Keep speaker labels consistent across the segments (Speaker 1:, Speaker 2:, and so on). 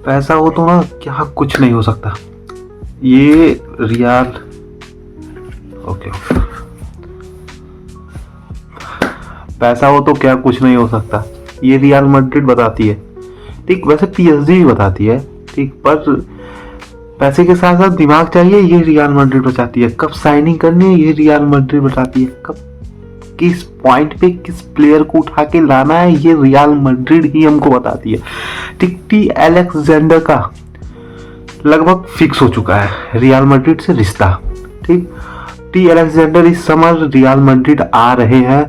Speaker 1: पैसा हो तो ना क्या कुछ नहीं हो सकता। ये रियल ओके, पैसा हो तो क्या कुछ नहीं हो सकता, ये रियल मैड्रिड बताती है। ठीक, वैसे पीएसजी भी बताती है, ठीक, पर पैसे के साथ साथ दिमाग चाहिए, ये रियल मैड्रिड बताती है। कब साइनिंग करनी है, ये रियल मैड्रिड बताती है। कब किस पॉइंट पे किस प्लेयर को उठा के लाना है, ये रियल मैड्रिड ही हमको बताती है। ठीक, टी अलेक्जेंडर का लगभग फिक्स हो चुका है रियल मैड्रिड से रिश्ता। ठीक, टी अलेक्जेंडर इस समर रियल मैड्रिड आ रहे हैं,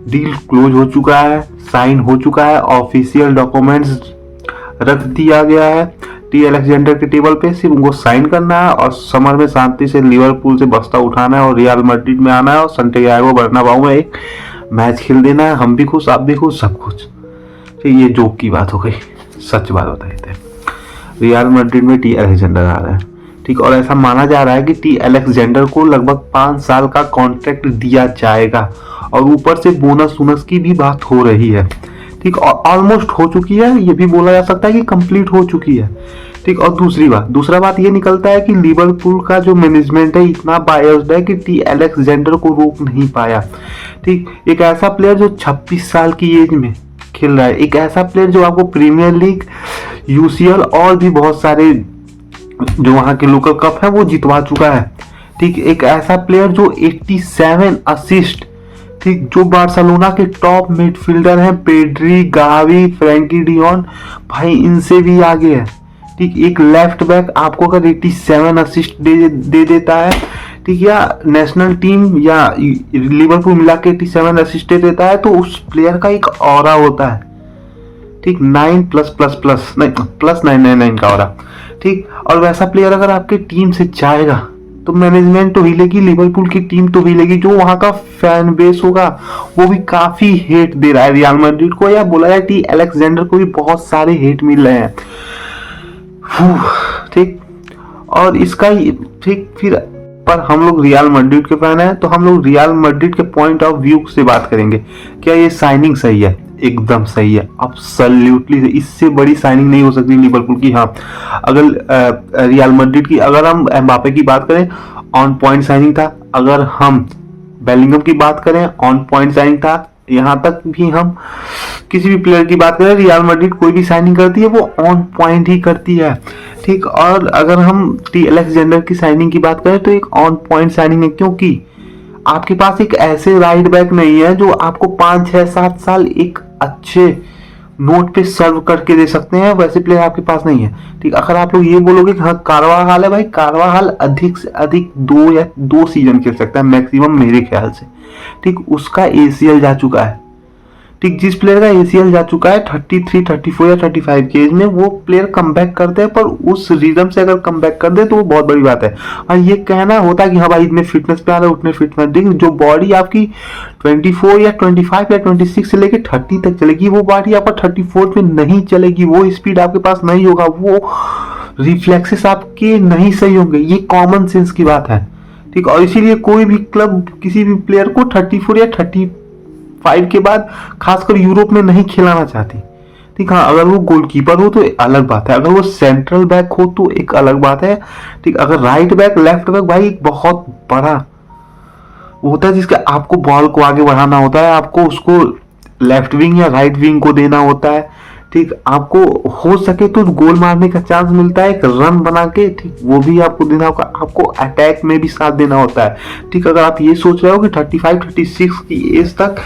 Speaker 1: डील क्लोज हो चुका है, साइन हो चुका है, ऑफिशियल डॉक्यूमेंट्स रख दिया गया है टी अलेक्जेंडर के टेबल पे। सिर्फ उनको साइन करना है और समर में शांति से लिवरपूल से बस्ता उठाना है और रियल मैड्रिड में आना है और सैंटियागो बर्नाबाउ में एक मैच खेल देना है। हम भी खुश, आप भी खुश, सब कुछ। ठीक, ये जोक की बात हो गई, सच बात बताई थे। रियल मैड्रिड में टी अलेक्जेंडर आ रहा है। ठीक, और ऐसा माना जा रहा है कि टी अलेक्जेंडर को लगभग 5 साल का कॉन्ट्रैक्ट दिया जाएगा और ऊपर से बोनस वोनस की भी बात हो रही है। ठीक, और ऑलमोस्ट हो चुकी है, ये भी बोला जा सकता है कि कंप्लीट हो चुकी है। ठीक, और दूसरा बात ये निकलता है कि लिवरपूल का जो मैनेजमेंट है इतना बायस्ड है कि टी अलेक्जेंडर को रोक नहीं पाया। ठीक, एक ऐसा प्लेयर जो 26 साल की एज में खेल रहा है, एक ऐसा प्लेयर जो आपको प्रीमियर लीग, यूसीएल और भी बहुत सारे जो वहां के लोकल कप है वो जितवा चुका है। ठीक, एक ऐसा प्लेयर जो 87 असिस्ट, ठीक, जो बार्सिलोना के टॉप मिडफील्डर हैं, पेड्री, गावी, फ्रैंकी डियोन, भाई इनसे भी आगे है। ठीक, एक लेफ्ट बैक आपको अगर 87 असिस्ट दे देता है, ठीक, या नेशनल टीम या लिवरपूल मिला के 87 असिस्ट दे देता है, तो उस प्लेयर का एक ऑरा होता है। ठीक, 9 प्लस प्लस प्लस नहीं प्लस 999 का ऑरा। ठीक, और वैसा प्लेयर अगर आपके टीम से जाएगा तो मैनेजमेंट तो हिलेगी, लिवरपूल की टीम तो हिलेगी, जो वहां का फैन बेस होगा वो भी काफी हेट दे रहा है रियल मैड्रिड को, या बोला जाए टी अलेक्जेंडर को भी बहुत सारे हेट मिल रहे हैं। ठीक, और इसका ठीक, फिर पर हम लोग रियल मैड्रिड के फैन हैं तो हम लोग रियल मैड्रिड के पॉइंट ऑफ व्यू से बात करेंगे। क्या ये साइनिंग सही है? एकदम सही है, अब्सोल्युटली। इससे बड़ी साइनिंग नहीं हो सकती लिवरपूल की। हाँ, अगर रियल मैड्रिड की, अगर हम एम्बापे की बात करें, ऑन पॉइंट साइनिंग था। अगर हम बेलिंगम की बात करें, ऑन पॉइंट साइनिंग था। यहाँ तक भी हम किसी भी प्लेयर की बात करें, रियल मैड्रिड कोई भी साइनिंग करती है वो ऑन पॉइंट ही करती है। ठीक, और अगर हम टी अलेक्जेंडर की साइनिंग की बात करें तो एक ऑन पॉइंट साइनिंग है, क्योंकि आपके पास एक ऐसे राइट बैक नहीं है जो आपको 5, 6, 7 साल एक अच्छे नोट पे सर्व करके दे सकते हैं, वैसे प्लेयर आपके पास नहीं है। ठीक, अगर आप लोग ये बोलोगे कि हाँ कारवाहाल है, भाई कारवाहाल अधिक से अधिक 2 सीजन खेल सकता है मैक्सिमम मेरे ख्याल से। ठीक, उसका एसीएल जा चुका है। ठीक, जिस प्लेयर का एसीएल जा चुका है 33, 34 या 35 की एज में, वो प्लेयर कमबैक करते हैं, पर उस रिदम से अगर कमबैक कर दे तो वो बहुत बड़ी बात है। और ये कहना होता है कि हाँ भाई इतने फिटनेस पे आ रहे हैं, उतने फिटनेस, देखिए जो बॉडी आपकी 24 या 25 या 26 से लेके 30 तक चलेगी, वो बॉडी आपका 34 में नहीं चलेगी, वो स्पीड आपके पास नहीं होगा, वो रिफ्लेक्सेस आपके नहीं सही होंगे। ये कॉमन सेंस की बात है। ठीक, और इसीलिए कोई भी क्लब किसी भी प्लेयर को 34 या 35 के बाद खासकर यूरोप में नहीं खिलाना चाहती। ठीक, हाँ, अगर वो गोलकीपर हो तो अलग बात है, अगर वो सेंट्रल बैक हो तो एक अलग बात है। ठीक, अगर राइट बैक, लेफ्ट बैक, भाई एक बहुत बड़ा वो होता है जिसका आपको बॉल को आगे बढ़ाना होता है, आपको उसको लेफ्ट विंग या राइट विंग को देना होता है। ठीक, आपको हो सके तो गोल मारने का चांस मिलता है, एक रन बना के, ठीक, वो भी आपको देना होगा, आपको अटैक में भी साथ देना होता है। ठीक, अगर आप ये सोच रहे हो कि 35, 36 की एज तक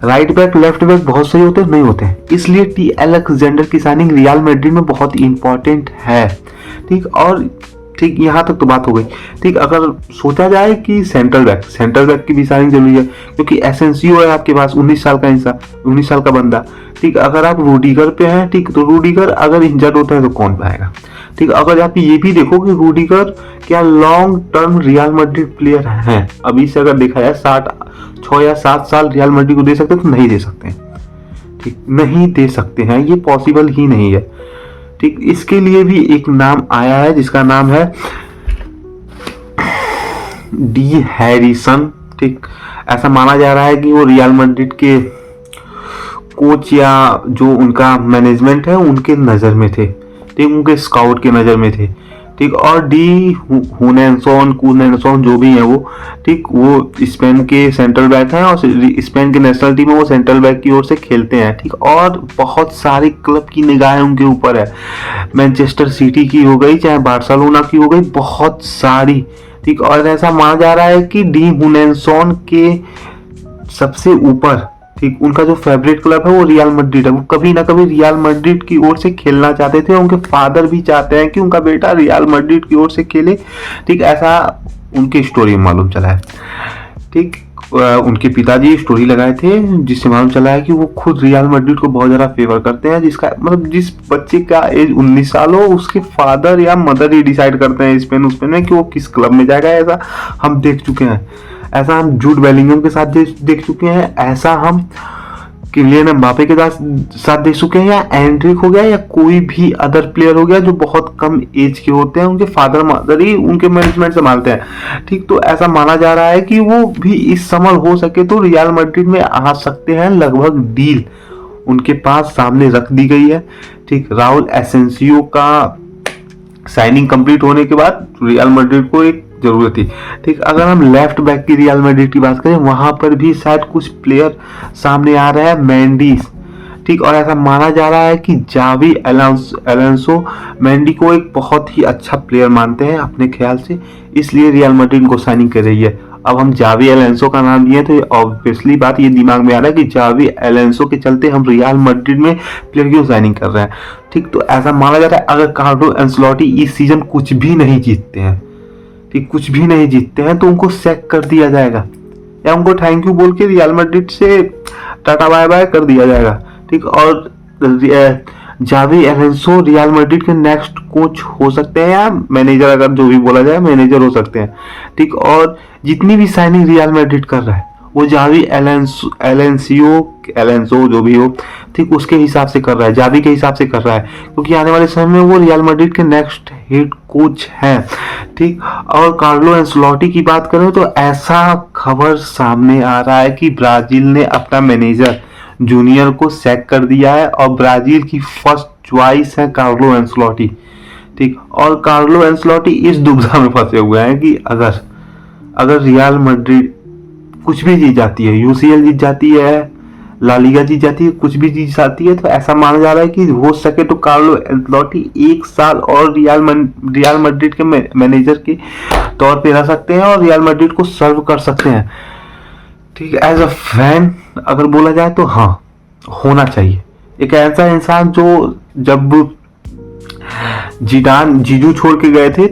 Speaker 1: राइट बैक, लेफ्ट बैक बहुत सही होते नहीं होते, इसलिए टी अलेक्जेंडर की साइनिंग रियल मैड्रिड में बहुत इंपॉर्टेंट है। ठीक, और ठीक, यहाँ तक तो बात हो गई। ठीक, अगर सोचा जाए कि सेंट्रल बैक की भी साइनिंग जरूरी है, क्योंकि एसेंसियो है आपके पास, 19 साल का इंसान, 19 साल का बंदा। ठीक, अगर आप रूडिगर पे हैं, ठीक, तो रूडिगर अगर इंजर्ड होता है तो कौन पाएगा। ठीक, अगर आप ये भी देखो कि रूडिगर क्या long term real Madrid player हैं, अभी से अगर देखा जाए 6 या 7 साल रियल मैड्रिड को दे सकते तो नहीं दे सकते। ठीक, नहीं दे सकते हैं, ये पॉसिबल ही नहीं है। ठीक, इसके लिए भी एक नाम आया है जिसका नाम है डी हैरिसन। ठीक, ऐसा माना जा रहा है कि वो रियल मैड्रिड के कोच या जो उनका मैनेजमेंट है उनके नजर में थे। ठीक, उनके स्काउट के नज़र में थे। ठीक, और डी हुनैनसोन जो भी है वो, ठीक, वो स्पेन के सेंट्रल बैक हैं और स्पेन के नेशनल टीम में वो सेंट्रल बैक की ओर से खेलते हैं। ठीक, और बहुत सारे क्लब की निगाहें उनके ऊपर है। मैनचेस्टर सिटी की हो गई, चाहे बार्सिलोना की हो गई, बहुत सारी। ठीक, और ऐसा माना जा रहा है कि डी हुनैनसोन के सबसे ऊपर, ठीक, उनका जो फेवरेट क्लब है वो रियल मैड्रिड है। वो कभी ना कभी रियल मैड्रिड की ओर से खेलना चाहते थे। उनके फादर भी चाहते हैं कि उनका बेटा रियल मैड्रिड की ओर से खेले। ठीक, ऐसा उनकी स्टोरी में मालूम चला है। ठीक, उनके पिताजी स्टोरी लगाए थे जिससे मालूम चला है कि वो खुद रियल मैड्रिड को बहुत ज़्यादा फेवर करते हैं। जिसका मतलब जिस बच्चे का एज 19 साल हो, उसके फादर या मदर ही डिसाइड करते हैं स्पेन में कि वो किस क्लब में जाएगा। ऐसा हम देख चुके हैं, ऐसा हम जूड बेलिंगम के साथ देख चुके हैं, ऐसा हम किलियन एम्बापे के साथ देख चुके हैं, या एंड्रिक हो गया, या कोई भी अदर प्लेयर हो गया जो बहुत कम एज के होते हैं, उनके फादर मदर ही उनके मैनेजमेंट संभालते हैं। ठीक, तो ऐसा माना जा रहा है कि वो भी इस समय हो सके तो रियल मैड्रिड में आ सकते हैं। लगभग डील उनके पास सामने रख दी गई है। ठीक, राउल एसेंसियो का साइनिंग कंप्लीट होने के बाद रियल मैड्रिड को एक जरूरत थी। ठीक, अगर हम लेफ्ट बैक की रियल मैड्रिड की बात करें, वहां पर भी शायद कुछ प्लेयर सामने आ रहे हैं, मेंडिस। ठीक, और ऐसा माना जा रहा है कि जावी एलोंसो मेंडी को एक बहुत ही अच्छा प्लेयर मानते हैं अपने ख्याल से, इसलिए रियल मैड्रिड को साइनिंग कर रही है। अब हम जावी एलोंसो का नाम दिए तो ऑब्वियसली बात ये दिमाग में आ रहा है कि जावी एलोंसो के चलते हम रियल मैड्रिड में प्लेयर क्यों साइनिंग कर रहे हैं। ठीक, तो ऐसा माना जा रहा है अगर कार्लो एंसेलोटी इस सीजन कुछ भी नहीं जीतते हैं, ठीक, कुछ भी नहीं जीतते हैं, तो उनको सैक कर दिया जाएगा या उनको थैंक यू बोल के रियल मैड्रिड से टाटा बाय बाय कर दिया जाएगा। ठीक, और जावी एलोंसो रियल मैड्रिड के नेक्स्ट कोच हो सकते हैं या मैनेजर, अगर जो भी बोला जाए मैनेजर हो सकते हैं। ठीक, और जितनी भी साइनिंग रियल मैड्रिड कर रहा है वो जावी एलेंसो जो भी हो, ठीक, उसके हिसाब से कर रहा है, जावी के हिसाब से कर रहा है, क्योंकि आने वाले समय में वो रियल मैड्रिड के नेक्स्ट हेड कोच हैं। ठीक, और कार्लो एंसेलोटी की बात करें तो ऐसा खबर सामने आ रहा है कि ब्राजील ने अपना मैनेजर जूनियर को सैक कर दिया है और ब्राजील की फर्स्ट चॉइस है कार्लो एंसेलोटी। ठीक, और कार्लो एंसेलोटी इस दुविधा में फंसे हुए हैं कि अगर रियल मैड्रिड कुछ भी जीत जाती है, यूसीएल जीत जाती है, ला लीगा जीत जाती है, कुछ भी जीत जाती है, तो ऐसा माना जा रहा है कि हो सके तो कार्लो एंसेलोटी 1 साल और रियल मैड्रिड के मैनेजर के तौर पे रह सकते हैं और रियल मैड्रिड को सर्व कर सकते हैं। ठीक, एज अ फैन अगर बोला जाए तो हाँ, होना चाहिए। एक ऐसा इंसान जो जब जीजू छोड़ के गए थे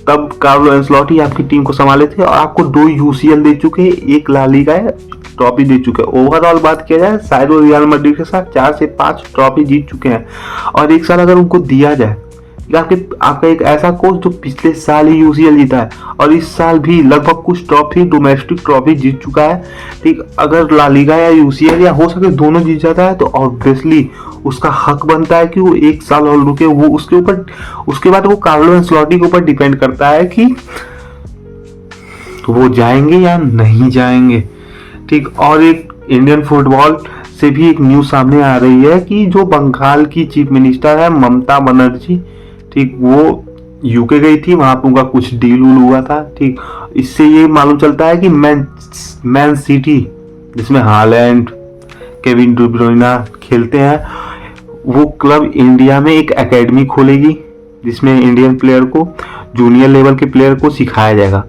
Speaker 1: तब कार्लो एंसेलोटी आपकी टीम को संभाले थे और आपको 2 यूसीएल दे चुके हैं, 1 ला लीगा ट्रॉफी दे चुके हैं। ओवरऑल बात किया जाए शायद वो रियल मैड्रिड के साथ 4 से 5 ट्रॉफी जीत चुके हैं। और 1 साल अगर उनको दिया जाए, आपका एक ऐसा कोच जो पिछले साल ही यूसीएल जीता है और इस साल भी लगभग कुछ ट्रॉफी, डोमेस्टिक ट्रॉफी जीत चुका है। ठीक, अगर ला लीगा या यूसीएल या हो सके दोनों जीत जाता है तो ऑब्वियसली उसका हक बनता है कि वो 1 साल और रुके। वो उसके बाद वो कार्लो एंसेलोटी के ऊपर डिपेंड करता है कि वो जाएंगे या नहीं जाएंगे। ठीक, और एक इंडियन फुटबॉल से भी एक न्यूज सामने आ रही है कि जो बंगाल की चीफ मिनिस्टर है ममता बनर्जी, ठीक, वो यूके गई थी, वहां पर उनका कुछ डील हुआ था। ठीक, इससे ये मालूम चलता है कि मैन सिटी जिसमें हालैंड, केविन डी ब्रुयना खेलते हैं, वो क्लब इंडिया में एक एकेडमी खोलेगी जिसमें इंडियन प्लेयर को, जूनियर लेवल के प्लेयर को सिखाया जाएगा।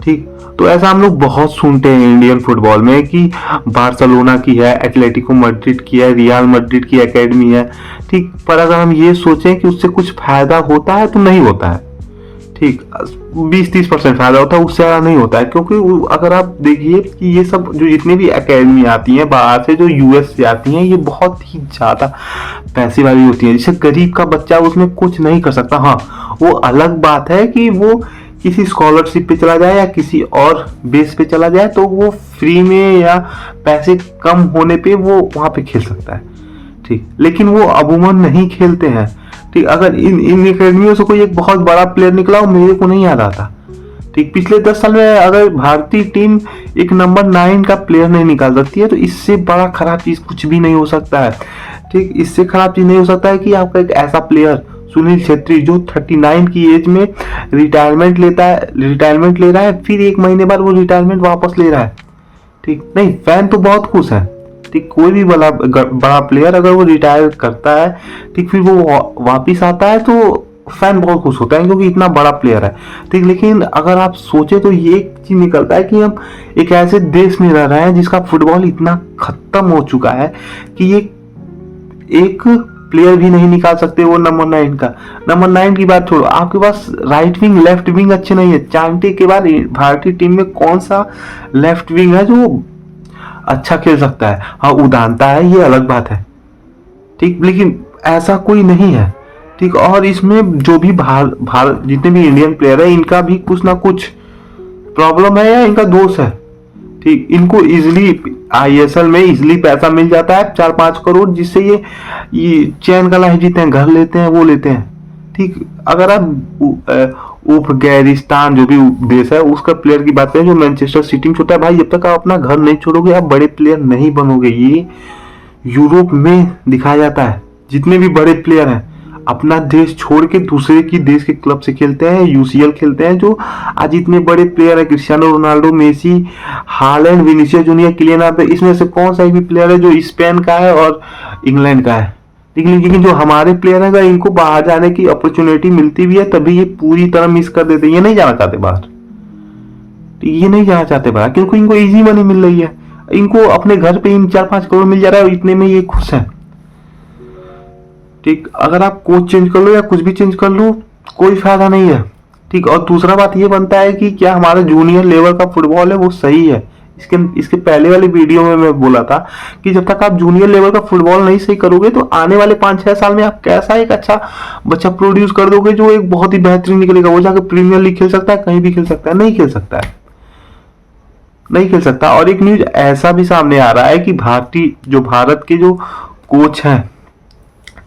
Speaker 1: ठीक, तो ऐसा हम लोग बहुत सुनते हैं इंडियन फुटबॉल में कि बार्सिलोना की है, एटलेटिको मैड्रिड की है, रियल मैड्रिड की एकेडमी है। ठीक, पर अगर हम ये सोचें कि उससे कुछ फायदा होता है तो नहीं होता है। ठीक, 20-30% फायदा होता है, उससे ज़्यादा नहीं होता है। क्योंकि अगर आप देखिए कि ये सब जो जितने भी एकेडमी आती हैं बाहर से, जो यूएस से आती हैं, ये बहुत ही ज़्यादा पैसे वाली होती हैं, जिससे गरीब का बच्चा उसमें कुछ नहीं कर सकता। हाँ, वो अलग बात है कि वो किसी स्कॉलरशिप पे चला जाए या किसी और बेस पे चला जाए तो वो फ्री में या पैसे कम होने पे वो वहाँ पे खेल सकता है। ठीक, लेकिन वो अमूमन नहीं खेलते हैं। ठीक, अगर इन एकेडमियों से कोई एक बहुत बड़ा प्लेयर निकला हो, मेरे को नहीं याद आता। ठीक, पिछले 10 साल में अगर भारतीय टीम एक नंबर 9 का प्लेयर नहीं निकाल सकती है तो इससे बड़ा खराब चीज कुछ भी नहीं हो सकता है। ठीक, इससे खराब चीज नहीं हो सकता है कि आपका एक ऐसा प्लेयर सुनील छेत्री जो 39 की एज में रिटायरमेंट ले रहा है, फिर 1 महीने बाद वो रिटायरमेंट वापस ले रहा है। ठीक नहीं, फैन तो बहुत खुश है। ठीक, कोई भी बड़ा प्लेयर अगर वो रिटायर करता है, ठीक, फिर वो वापिस आता है तो फैन बहुत खुश होता है क्योंकि इतना बड़ा प्लेयर है। ठीक, लेकिन अगर आप सोचे तो ये एक चीज निकलता है कि हम एक ऐसे देश में रह रहे हैं जिसका फुटबॉल इतना खत्म हो चुका है कि ये एक प्लेयर भी नहीं निकाल सकते वो नंबर 9 का। नंबर 9 की बात छोड़ो, आपके पास राइट विंग लेफ्ट विंग अच्छे नहीं है। चांटे के बाद भारतीय टीम में कौन सा लेफ्ट विंग है जो अच्छा खेल सकता है? हाँ, उदानता है, ये अलग बात है। ठीक, लेकिन ऐसा कोई नहीं है। ठीक, और इसमें जो भी भारत जितने भी इंडियन प्लेयर है, इनका भी कुछ ना कुछ प्रॉब्लम है या इनका दोष है। ठीक, इनको इजिली आईएसएल में इजिली पैसा मिल जाता है 4-5 करोड़, जिससे ये चैन का लाइफ जीते हैं, घर लेते हैं, वो लेते हैं। ठीक, अगर आप अफगानिस्तान जो भी देश है उसका प्लेयर की बात करें जो मैनचेस्टर सिटी में छोटा है, भाई जब तक आप अपना घर नहीं छोड़ोगे आप बड़े प्लेयर नहीं बनोगे। ये यूरोप में दिखाया जाता है, जितने भी बड़े प्लेयर हैं अपना देश छोड़ के दूसरे की देश के क्लब से खेलते हैं, यूसीएल खेलते हैं। जो आज इतने बड़े प्लेयर है, Cristiano Ronaldo, Messi, Haaland, Vinicius Junior, Kylian Mbappe, इसमें से कौन सा भी प्लेयर है जो स्पेन का है और इंग्लैंड का है? लेकिन जो हमारे प्लेयर है, अगर इनको बाहर जाने की अपॉर्चुनिटी मिलती भी है तभी ये पूरी तरह मिस कर देते हैं। ये नहीं जाना चाहते बाहर, ये नहीं जाना चाहते बाहर क्योंकि इनको इजी मनी मिल रही है। इनको अपने घर पे 4-5 करोड़ मिल जा रहा है और इतने में ये खुश है। ठीक, अगर आप कोच चेंज कर लो या कुछ भी चेंज कर लो कोई फायदा नहीं है। ठीक, और दूसरा बात ये बनता है कि क्या हमारा जूनियर लेवल का फुटबॉल है वो सही है? इसके पहले वाली वीडियो में मैं बोला था कि जब तक आप जूनियर लेवल का फुटबॉल नहीं सही करोगे तो आने वाले 5-6 साल में आप कैसा एक अच्छा बच्चा प्रोड्यूस कर दोगे जो एक बहुत ही बेहतरीन निकलेगा। वो जाकर प्रीमियर लीग खेल सकता है, कहीं भी खेल सकता है? नहीं खेल सकता है, नहीं खेल सकता। और एक न्यूज ऐसा भी सामने आ रहा है कि भारत के जो कोच हैं,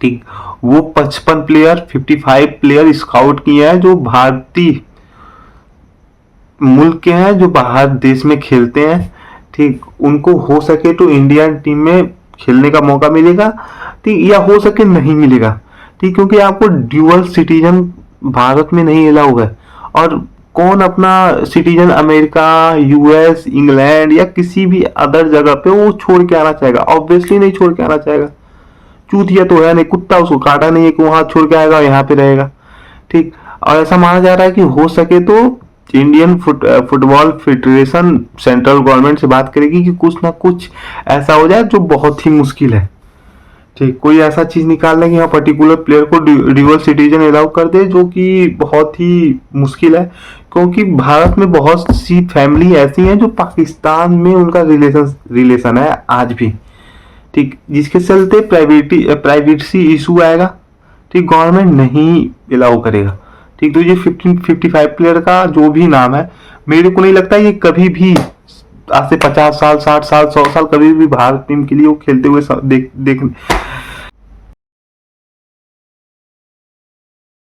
Speaker 1: ठीक, वो 55 प्लेयर स्काउट किए हैं जो भारतीय मुल्क के हैं, जो बाहर देश में खेलते हैं। ठीक, उनको हो सके तो इंडियन टीम में खेलने का मौका मिलेगा, ठीक, या हो सके नहीं मिलेगा। ठीक, क्योंकि आपको ड्यूअल सिटीजन भारत में नहीं अलाउ है। और कौन अपना सिटीजन अमेरिका, यूएस, इंग्लैंड या किसी भी अदर जगह पे वो छोड़ के आना चाहेगा? ऑब्वियसली नहीं छोड़ के आना चाहेगा। चूतिया तो है नहीं, कुत्ता उसको काटा नहीं है कि वहां छोड़ के आएगा यहाँ पे रहेगा। ठीक, और ऐसा माना जा रहा है कि हो सके तो Indian football federation central government से बात करेगी कि कुछ ना कुछ ऐसा हो जाए जो बहुत ही मुश्किल है। ठीक, कोई ऐसा चीज निकाल लें कि हाँ पर्टिकुलर प्लेयर को ड्यूअल सिटीजन अलाउ कर दे, जो कि बहुत ही मुश्किल है क्योंकि भारत में बहुत सी फैमिली ऐसी हैं जो पाकिस्तान में उनका रिलेशन है आज भी। ठीक, जिसके चलते प्राइवेसी इशू आएगा। ठीक, गवर्नमेंट नहीं अलाउ करेगा। ठीक, तो ये 55 प्लेयर का जो भी नाम है, मेरे को नहीं लगता ये कभी भी आज से 50 साल, 60 साल, 100 साल कभी भी भारत टीम के लिए वो खेलते हुए